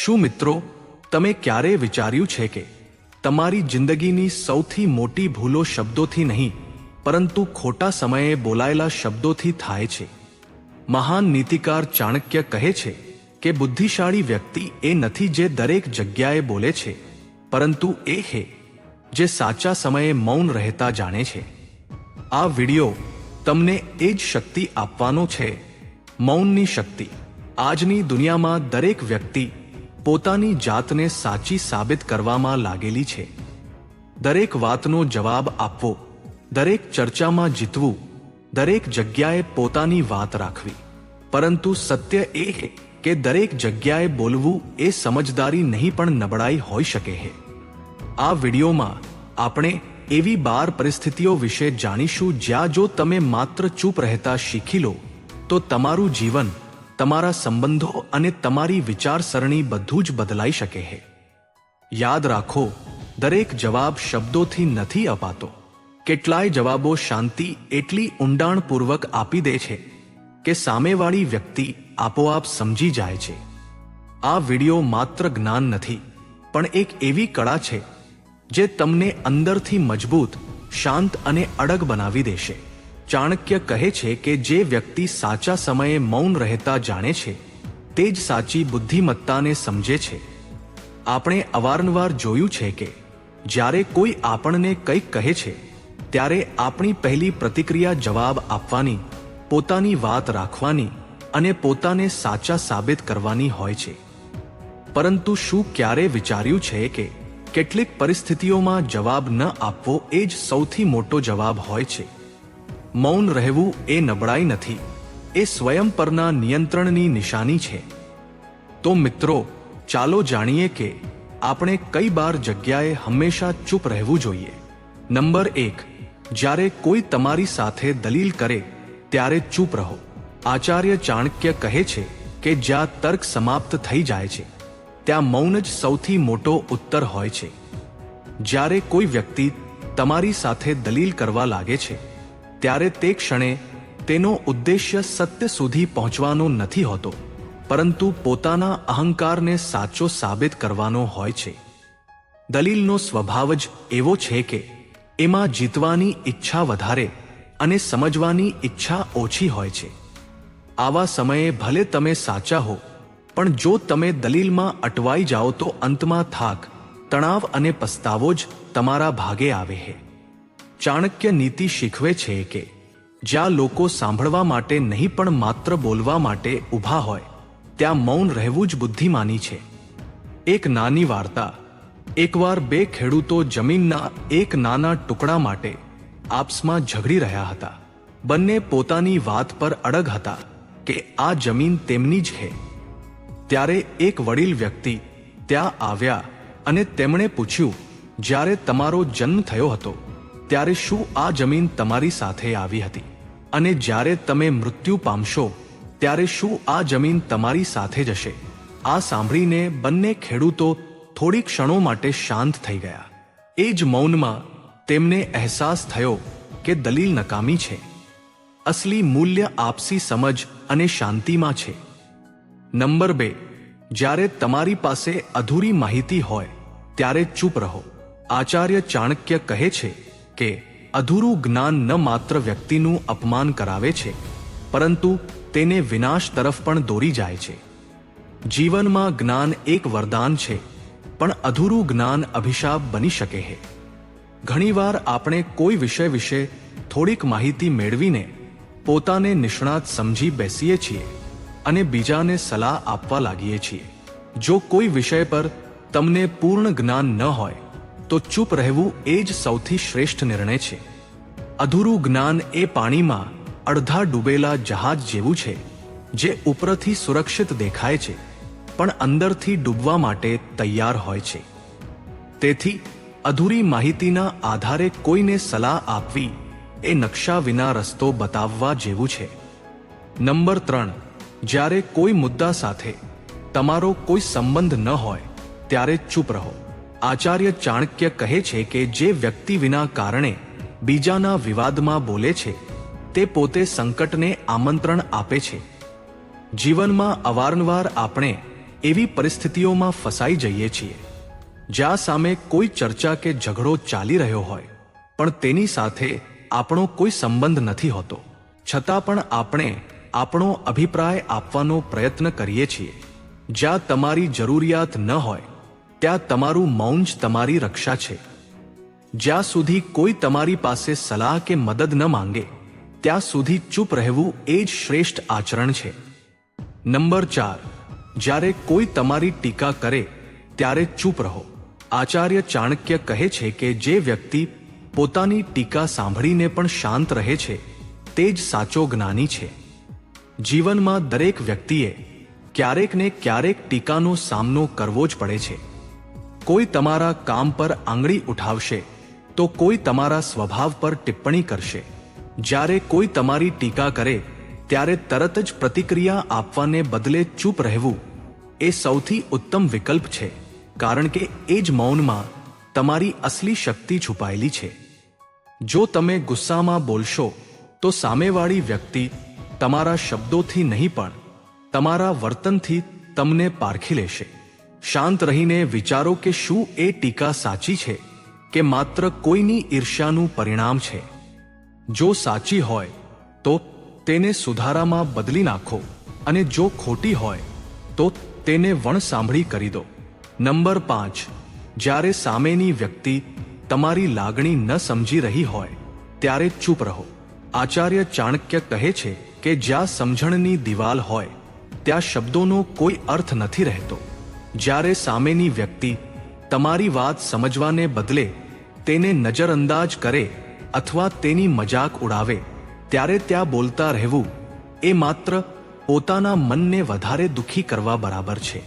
શું મિત્રો, તમે ક્યારે વિચાર્યું છે કે તમારી જિંદગીની સૌથી મોટી ભૂલો શબ્દોથી નહીં, પરંતુ ખોટા સમયે બોલાયેલા શબ્દોથી થાય છે? મહાન નીતિકાર ચાણક્ય કહે છે કે બુદ્ધિશાળી વ્યક્તિ એ નથી જે દરેક જગ્યાએ બોલે છે, પરંતુ એ છે જે સાચા સમયે મૌન રહેતા જાણે છે. આ વિડિયો તમને એ જ શક્તિ આપવાનો છે, મૌનની શક્તિ. આજની દુનિયામાં દરેક વ્યક્તિ પોતાની જાતને સાચી સાબિત કરવામાં લાગેલી છે. દરેક વાતનો જવાબ આપવો, દરેક ચર્ચામાં જીતવું, દરેક જગ્યાએ પોતાની વાત રાખવી. પરંતુ સત્ય એ છે કે દરેક જગ્યાએ બોલવું એ સમજદારી નહીં પણ નબળાઈ હોઈ શકે છે. આ વિડિયોમાં આપણે એવી 12 પરિસ્થિતિઓ વિશે જાણીશું જ્યાં જો તમે માત્ર ચૂપ રહેતા શીખી લો તો તમારું જીવન, તમારા સંબંધો અને તમારી વિચારસરણી બધું જ બદલાઈ શકે છે. યાદ રાખો, દરેક જવાબ શબ્દોથી નથી અપાતો. કેટલાય જવાબો શાંતિ એટલી ઊંડાણપૂર્વક આપી દે છે કે સામેવાળી વ્યક્તિ આપોઆપ સમજી જાય છે. આ વિડિયો માત્ર જ્ઞાન નથી, પણ એક એવી કળા છે જે તમને અંદરથી મજબૂત, શાંત અને અડગ બનાવી દેશે. ચાણક્ય કહે છે કે જે વ્યક્તિ સાચા સમયે મૌન રહેતા જાણે છે તે જ સાચી બુદ્ધિમત્તાને સમજે છે. આપણે અવારનવાર જોયું છે કે જ્યારે કોઈ આપણને કંઈક કહે છે ત્યારે આપણી પહેલી પ્રતિક્રિયા જવાબ આપવાની, પોતાની વાત રાખવાની અને પોતાને સાચા સાબિત કરવાની હોય છે. પરંતુ શું ક્યારે વિચાર્યું છે કે કેટલીક પરિસ્થિતિઓમાં જવાબ ન આપવો એ જ સૌથી મોટો જવાબ હોય છે? મૌન રહેવું એ નબળાઈ નથી, એ સ્વયં પરના નિયંત્રણની નિશાની છે. તો મિત્રો, ચાલો જાણીએ કે આપણે કઈ 12 જગ્યાએ હંમેશા ચૂપ રહેવું જોઈએ. નંબર 1, જ્યારે કોઈ તમારી સાથે દલીલ કરે ત્યારે ચૂપ રહો. આચાર્ય ચાણક્ય કહે છે કે જ્યાં તર્ક સમાપ્ત થઈ જાય છે ત્યાં મૌન જ સૌથી મોટો ઉત્તર હોય છે. જ્યારે કોઈ વ્યક્તિ તમારી સાથે દલીલ કરવા લાગે છે ત્યારે તે ક્ષણે તેનો ઉદ્દેશ્ય સત્ય સુધી પહોંચવાનો નથી હોતો, પરંતુ પોતાના અહંકારને સાચો સાબિત કરવાનો હોય છે. દલીલનો સ્વભાવ જ એવો છે કે એમાં જીતવાની ઈચ્છા વધારે અને સમજવાની ઈચ્છા ઓછી હોય છે. આવા સમયે ભલે તમે સાચા હો, પણ જો તમે દલીલમાં અટવાઈ જાઓ તો અંતમાં થાક, તણાવ અને પસ્તાવો જ તમારા ભાગે આવે છે. ચાણક્ય નીતિ શીખવે છે કે જ્યાં લોકો સાંભળવા માટે નહીં પણ માત્ર બોલવા માટે ઊભા હોય ત્યાં મૌન રહેવું જ બુદ્ધિમાની છે. એક નાની વાર્તા. એકવાર 2 ખેડૂતો જમીનના એક નાના ટુકડા માટે આપસમાં ઝઘડી રહ્યા હતા. બંને પોતાની વાત પર અડગ હતા કે આ જમીન તેમની જ છે. ત્યારે એક વડીલ વ્યક્તિ ત્યાં આવ્યા અને તેમણે પૂછ્યું, જ્યારે તમારો જન્મ થયો હતો ત્યારે શું આ જમીન તમારી સાથે આવી હતી? અને જ્યારે તમે મૃત્યુ પામશો ત્યારે શું આ જમીન તમારી સાથે જશે? આ સાંભળીને બંને ખેડૂતો થોડી ક્ષણો માટે શાંત થઈ ગયા. એ જ મૌનમાં તેમને અહેસાસ થયો કે દલીલ નકામી છે. અસલી મૂલ્ય આપસી સમજ અને શાંતિમાં છે. નંબર 2, જ્યારે તમારી પાસે અધૂરી માહિતી હોય ત્યારે ચૂપ રહો. આચાર્ય ચાણક્ય કહે છે કે અધૂરું જ્ઞાન ન માત્ર વ્યક્તિનું અપમાન કરાવે છે, પરંતુ તેને વિનાશ તરફ પણ દોરી જાય છે. જીવનમાં જ્ઞાન એક વરદાન છે, પણ અધૂરું જ્ઞાન અભિશાપ બની શકે છે. ઘણીવાર આપણે કોઈ વિષય વિશે થોડીક માહિતી મેળવીને પોતાને નિષ્ણાત સમજી બેસીએ છીએ અને બીજાને સલાહ આપવા લાગીએ છીએ. જો કોઈ વિષય પર તમને પૂર્ણ જ્ઞાન ન હોય તો ચૂપ રહેવું એ જ સૌથી શ્રેષ્ઠ નિર્ણય છે. અધૂરું જ્ઞાન એ પાણીમાં અડધા ડૂબેલા જહાજ જેવું છે, જે ઉપરથી સુરક્ષિત દેખાય છે પણ અંદરથી ડૂબવા માટે તૈયાર હોય છે. તેથી અધૂરી માહિતીના આધારે કોઈને સલાહ આપવી એ નકશા વિના રસ્તો બતાવવા જેવું છે. નંબર 3, જ્યારે કોઈ મુદ્દા સાથે તમારો કોઈ સંબંધ ન હોય ત્યારે ચૂપ રહો. આચાર્ય ચાણક્ય કહે છે કે જે વ્યક્તિ વિના કારણે બીજાના વિવાદમાં બોલે છે તે પોતે સંકટને આમંત્રણ આપે છે. જીવનમાં અવારનવાર આપણે એવી પરિસ્થિતિઓમાં ફસાઈ જઈએ છીએ જ્યાં સામે કોઈ ચર્ચા કે ઝઘડો ચાલી રહ્યો હોય પણ તેની સાથે આપણો કોઈ સંબંધ નથી હોતો, છતાં પણ આપણે આપણો અભિપ્રાય આપવાનો પ્રયત્ન કરીએ છીએ. જ્યાં તમારી જરૂરિયાત ન હોય ત્યાં તમારું મૌન જ તમારી રક્ષા છે. જ્યાં સુધી કોઈ તમારી પાસે સલાહ કે મદદ ન માંગે ત્યાં સુધી ચૂપ રહેવું એ જ શ્રેષ્ઠ આચરણ છે. નંબર 4, જ્યારે કોઈ તમારી ટીકા કરે ત્યારે ચૂપ રહો. આચાર્ય ચાણક્ય કહે છે કે જે વ્યક્તિ પોતાની ટીકા સાંભળીને પણ શાંત રહે છે તે જ સાચો જ્ઞાની છે. જીવનમાં દરેક વ્યક્તિએ ક્યારેક ને ક્યારેક ટીકાનો સામનો કરવો જ પડે છે. કોઈ તમારા કામ પર આંગળી ઉઠાવશે તો કોઈ તમારા સ્વભાવ પર ટિપ્પણી કરશે. જ્યારે કોઈ તમારી ટીકા કરે ત્યારે તરત જ પ્રતિક્રિયા આપવાને બદલે ચૂપ રહેવું એ સૌથી ઉત્તમ વિકલ્પ છે, કારણ કે એ જ મૌનમાં તમારી અસલી શક્તિ છુપાયેલી છે. જો તમે ગુસ્સામાં બોલશો તો સામેવાળી વ્યક્તિ તમારા શબ્દોથી નહીં પણ તમારા વર્તનથી તમને પારખી લેશે. શાંત રહીને વિચારો કે શું એ ટીકા સાચી છે કે માત્ર કોઈની ઈર્ષ્યાનું પરિણામ છે. જો સાચી હોય તો તેને સુધારામાં બદલી નાખો અને જો ખોટી હોય તો તેને વણસાંભળી કરી દો. નંબર 5, જ્યારે સામેની વ્યક્તિ તમારી લાગણી ન સમજી રહી હોય ત્યારે ચૂપ રહો. આચાર્ય ચાણક્ય કહે છે કે જ્યાં સમજણની દિવાલ હોય ત્યાં શબ્દોનો કોઈ અર્થ નથી રહેતો. જ્યારે સામેની વ્યક્તિ તમારી વાત સમજવાને બદલે તેને નજરઅંદાજ કરે અથવા તેની મજાક ઉડાવે ત્યારે ત્યાં બોલતા રહેવું એ માત્ર પોતાના મનને વધારે દુઃખી કરવા બરાબર છે.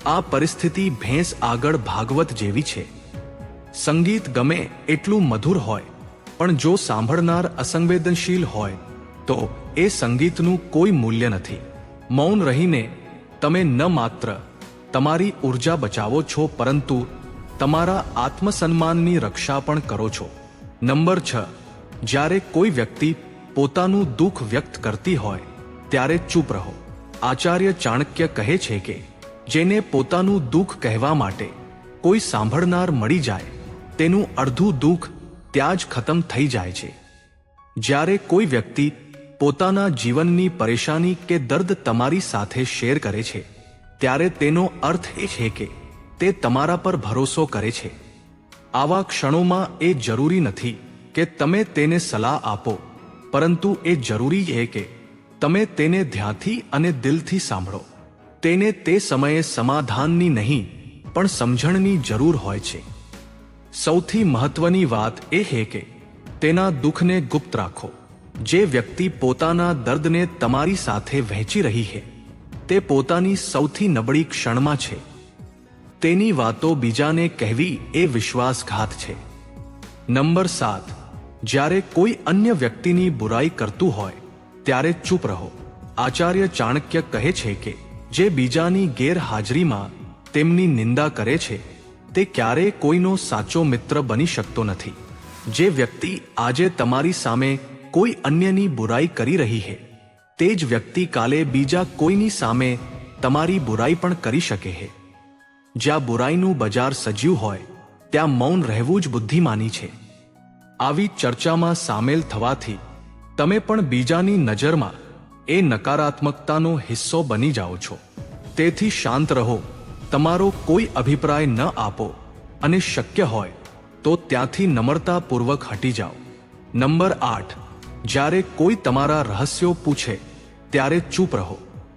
આ પરિસ્થિતિ ભેંસ આગળ ભાગવત જેવી છે. સંગીત ગમે એટલું મધુર હોય પણ જો સાંભળનાર અસંવેદનશીલ હોય તો એ સંગીતનું કોઈ મૂલ્ય નથી. મૌન રહીને તમે ન માત્ર તમારી ઊર્જા બચાવો છો પરંતુ તમારા આત્મસન્માનની રક્ષા પણ કરો છો. નંબર 6, જ્યારે કોઈ વ્યક્તિ પોતાનું દુઃખ વ્યક્ત કરતી હોય ત્યારે ચૂપ રહો. આચાર્ય ચાણક્ય કહે છે કે જેને પોતાનું દુઃખ કહેવા માટે કોઈ સાંભળનાર મળી જાય તેનું અડધું દુઃખ ત્યાં જ ખતમ થઈ જાય છે. જ્યારે કોઈ વ્યક્તિ પોતાના જીવનની પરેશાની કે દર્દ તમારી સાથે શેર કરે છે ત્યારે તેનો અર્થ એ છે કે તે તમારા પર ભરોસો કરે છે. આવા ક્ષણોમાં એ જરૂરી નથી કે તમે તેને સલાહ આપો, પરંતુ એ જરૂરી છે કે તમે તેને ધ્યાનથી અને દિલથી સાંભળો. તેને તે સમયે સમાધાનની નહીં પણ સમજણની જરૂર હોય છે. સૌથી મહત્વની વાત એ છે કે તેના દુઃખને ગુપ્ત રાખો. જે વ્યક્તિ પોતાના દર્દને તમારી સાથે વહેંચી રહી છે તે પોતાની સૌથી નબળી ક્ષણમાં છે. તેની વાતો બીજાને કહેવી એ વિશ્વાસઘાત છે. નંબર 7, જ્યારે કોઈ અન્ય વ્યક્તિની બુરાઈ કરતું હોય ત્યારે ચૂપ રહો. આચાર્ય ચાણક્ય કહે છે કે જે બીજાની ગેરહાજરીમાં તેમની નિંદા કરે છે તે ક્યારેય કોઈનો સાચો મિત્ર બની શકતો નથી. જે વ્યક્તિ આજે તમારી સામે કોઈ અન્યની બુરાઈ કરી રહી છે તે જ વ્યક્તિ કાલે બીજા કોઈની સામે તમારી બુરાઈ પણ કરી શકે છે. જ્યાં બુરાઈનું બજાર સજ્યું હોય ત્યાં મૌન રહેવું જ બુદ્ધિમાની છે. આવી ચર્ચામાં સામેલ થવાથી તમે પણ બીજાની નજરમાં એ નકારાત્મકતાનો હિસ્સો બની જાઓ છો. તેથી શાંત રહો, તમારો કોઈ અભિપ્રાય ન આપો અને શક્ય હોય તો ત્યાંથી નમ્રતાપૂર્વક હટી જાઓ. નંબર 8, જ્યારે કોઈ તમારા રહસ્યો પૂછે ત્યારે ચૂપ રહો.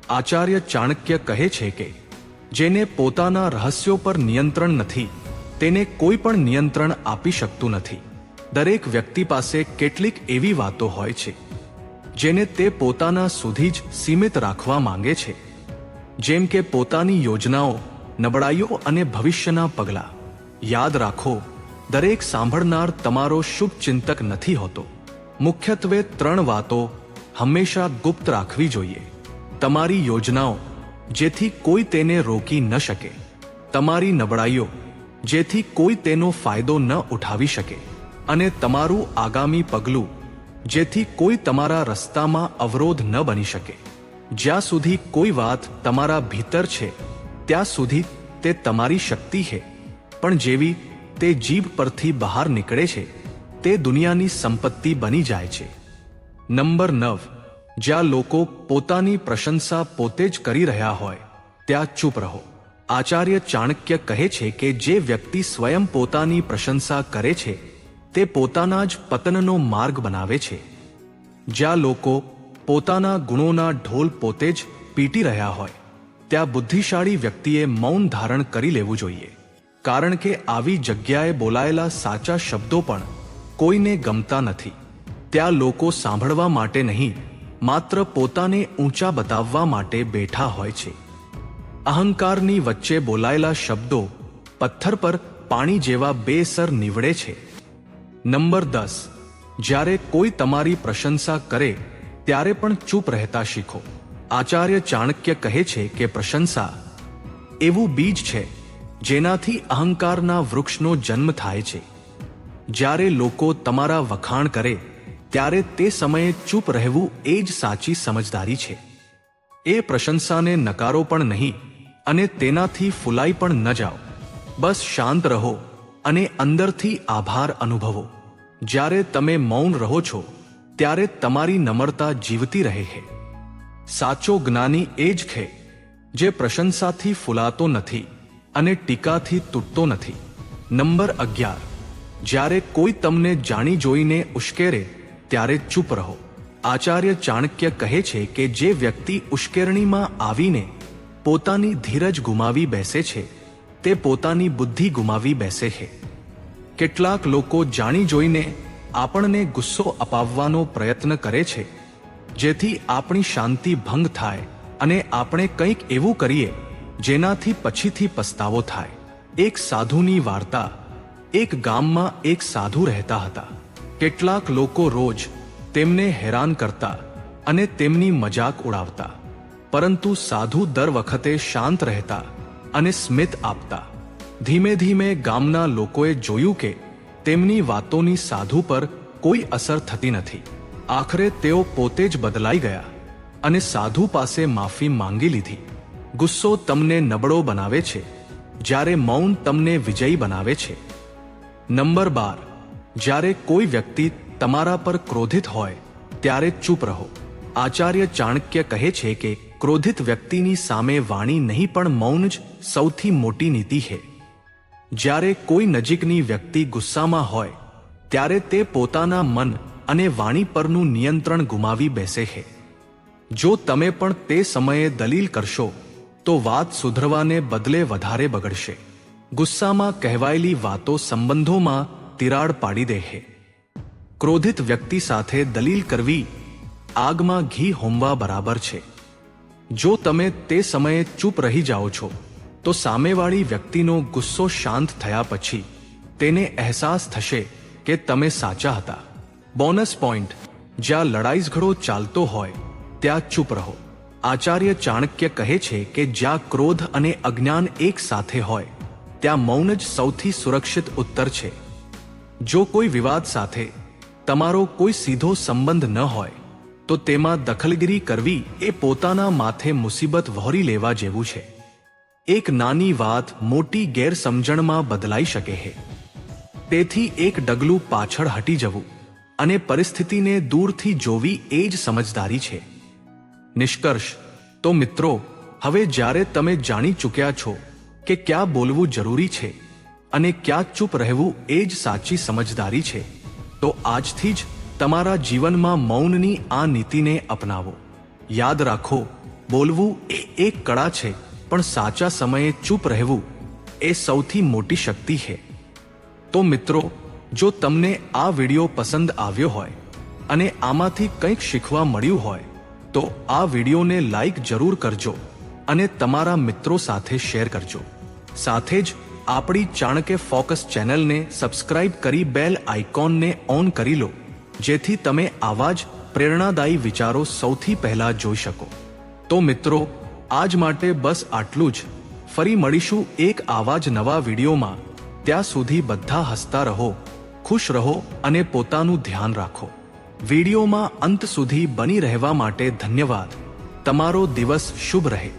આચાર્ય ચાણક્ય કહે છે કે જેને પોતાના રહસ્યો પર નિયંત્રણ નથી તેને કોઈ પણ નિયંત્રણ આપી શકતું નથી. દરેક વ્યક્તિ પાસે કેટલીક એવી વાતો હોય છે જેને તે પોતાના સુધી જ સીમિત રાખવા માંગે છે, જેમ કે પોતાની યોજનાઓ, નબળાઈઓ અને ભવિષ્યના પગલાં. યાદ રાખો, દરેક સાંભળનાર તમારો શુભ ચિંતક નથી હોતો. મુખ્યત્વે 3 વાતો હંમેશા ગુપ્ત રાખવી જોઈએ. તમારી યોજનાઓ, જેથી કોઈ તેને રોકી ન શકે. તમારી નબળાઈઓ, જેથી કોઈ તેનો ફાયદો ન ઉઠાવી શકે. અને તમારું આગામી પગલું, જેથી કોઈ તમારા રસ્તામાં અવરોધ ન બની શકે. જ્યાં સુધી કોઈ વાત તમારા ભીતર છે ત્યાં સુધી તે તમારી શક્તિ છે, પણ જેવી તે જીભ પરથી બહાર નીકળે છે તે દુનિયાની સંપત્તિ બની જાય છે. નંબર 9, જ્યાં લોકો પોતાની પ્રશંસા પોતે જ કરી રહ્યા હોય ત્યાં ચૂપ રહો. આચાર્ય ચાણક્ય કહે છે કે જે વ્યક્તિ સ્વયં પોતાની પ્રશંસા કરે છે તે પોતાના જ પતનનો માર્ગ બનાવે છે. જ્યાં લોકો પોતાના ગુણોના ઢોલ પોતે જ પીટી રહ્યા હોય ત્યાં બુદ્ધિશાળી વ્યક્તિએ મૌન ધારણ કરી લેવું જોઈએ, કારણ કે આવી જગ્યાએ બોલાયેલા સાચા શબ્દો પણ કોઈને ગમતા નથી. ત્યાં લોકો સાંભળવા માટે નહીં, માત્ર પોતાને ઊંચા બતાવવા માટે બેઠા હોય છે. અહંકારની વચ્ચે બોલાયેલા શબ્દો પથ્થર પર પાણી જેવા બેસર નીવડે છે. નંબર 10, જ્યારે કોઈ તમારી પ્રશંસા કરે ત્યારે પણ ચૂપ રહેતા શીખો. આચાર્ય ચાણક્ય કહે છે કે પ્રશંસા એવું બીજ છે જેનાથી અહંકારના વૃક્ષનો જન્મ થાય છે. જ્યારે લોકો તમારા વખાણ કરે ત્યારે તે સમયે ચૂપ રહેવું એ જ સાચી સમજદારી છે. એ પ્રશંસાને નકારો પણ નહીં અને તેનાથી ફૂલાઈ પણ ન જાઓ. બસ શાંત રહો અને અંદરથી આભાર અનુભવો. જ્યારે તમે મૌન રહો છો ત્યારે તમારી નમ્રતા જીવતી રહે છે. સાચો જ્ઞાની એ જ છે જે પ્રશંસાથી ફૂલાતો નથી અને ટીકાથી તૂટતો નથી. નંબર 11, જ્યારે કોઈ તમને જાણી જોઈને ઉશ્કેરે ત્યારે ચૂપ રહો. આચાર્ય ચાણક્ય કહે છે કે જે વ્યક્તિ ઉશ્કેરણીમાં આવીને પોતાની ધીરજ ગુમાવી બેસે છે તે પોતાની બુદ્ધિ ગુમાવી બેસે છે. કેટલાક લોકો જાણી જોઈને આપણને ગુસ્સો અપાવવાનો પ્રયત્ન કરે છે જેથી આપણી શાંતિ ભંગ થાય અને આપણે કંઈક એવું કરીએ જેનાથી પછીથી પસ્તાવો થાય. એક સાધુની વાર્તા. એક ગામમાં એક સાધુ રહેતા હતા. કેટલાક લોકો રોજ તેમને હેરાન કરતા અને તેમની મજાક ઉડાવતા, પરંતુ સાધુ દર વખતે શાંત રહેતા અને સ્મિત આપતા. ધીમે ધીમે ગામના લોકોએ જોયું કે તેમની વાતોની સાધુ પર કોઈ અસર થતી નથી. આખરે તેઓ પોતે જ બદલાઈ ગયા અને સાધુ પાસે માફી માંગી લીધી. ગુસ્સો તમને નબળો બનાવે છે, જ્યારે મૌન તમને વિજયી બનાવે છે. નંબર 12, જ્યારે કોઈ વ્યક્તિ તમારા પર ક્રોધિત હોય ત્યારે ચૂપ રહો. આચાર્ય ચાણક્ય કહે છે કે ક્રોધિત વ્યક્તિની સામે વાણી નહીં પણ મૌન જ સૌથી મોટી નીતિ છે. જ્યારે કોઈ નજીકની વ્યક્તિ ગુસ્સામાં હોય ત્યારે તે પોતાના મન અને વાણી પરનું નિયંત્રણ ગુમાવી બેસે છે. જો તમે પણ તે સમયે દલીલ કરશો તો વાત સુધરવાને બદલે વધારે બગડશે. ગુસ્સામાં કહેવાયેલી વાતો સંબંધોમાં તિરાડ પાડી દે છે. ક્રોધિત વ્યક્તિ સાથે દલીલ કરવી આગમાં ઘી હોમવા બરાબર છે. જો તમે તે સમયે ચૂપ રહી જાઓ છો તો સામેવાળી વ્યક્તિનો ગુસ્સો શાંત થયા પછી તેને અહેસાસ થશે કે તમે સાચા હતા. Bonus point. જ્યાં લડાઈ ઝઘડો ચાલતો હોય ત્યાં ચૂપ રહો. આચાર્ય ચાણક્ય કહે છે કે જ્યાં ક્રોધ અને અજ્ઞાન એક સાથે હોય ત્યાં મૌન જ સૌથી સુરક્ષિત ઉત્તર છે. જો કોઈ વિવાદ સાથે તમારો કોઈ સીધો સંબંધ ન હોય તો તેમાં દખલગીરી કરવી એ પોતાના માથે મુસીબત વહોરી લેવા જેવું છે. એક નાની વાત મોટી ગેરસમજણમાં બદલાઈ શકે છે. તેથી એક ડગલું પાછળ હટી જવું અને પરિસ્થિતિને દૂરથી જોવી એ જ સમજદારી છે. નિષ્કર્ષ. તો મિત્રો, હવે જ્યારે તમે જાણી ચૂક્યા છો કે ક્યાં બોલવું જરૂરી છે અને ક્યાં ચૂપ રહેવું એ જ સાચી સમજદારી છે, તો આજથી જ તમારા જીવનમાં મૌનની આ નીતિને અપનાવો. યાદ રાખો, બોલવું એ એક કળા છે, પણ સાચા સમયે ચૂપ રહેવું એ સૌથી મોટી શક્તિ છે. તો મિત્રો, જો તમને આ વિડિયો પસંદ આવ્યો હોય અને આમાંથી કંઈક શીખવા મળ્યું હોય તો આ વિડિયોને લાઈક જરૂર કરજો અને તમારા મિત્રો સાથે શેર કરજો. સાથે જ આપણી ચાણક્ય ફોકસ ચેનલને સબસ્ક્રાઇબ કરી બેલ આઇકોનને ઓન કરી લો, જેથી તમે આવા જ પ્રેરણાદાયી વિચારો સૌથી પહેલા જોઈ શકો. તો મિત્રો, આજ માટે બસ આટલું જ. ફરી મળીશું એક આવા જ નવા વિડીયોમાં. ત્યાં સુધી બધા હસતા રહો, ખુશ રહો અને પોતાનું ધ્યાન રાખો. વિડીયોમાં અંત સુધી બની રહેવા માટે ધન્યવાદ. તમારો દિવસ શુભ રહે.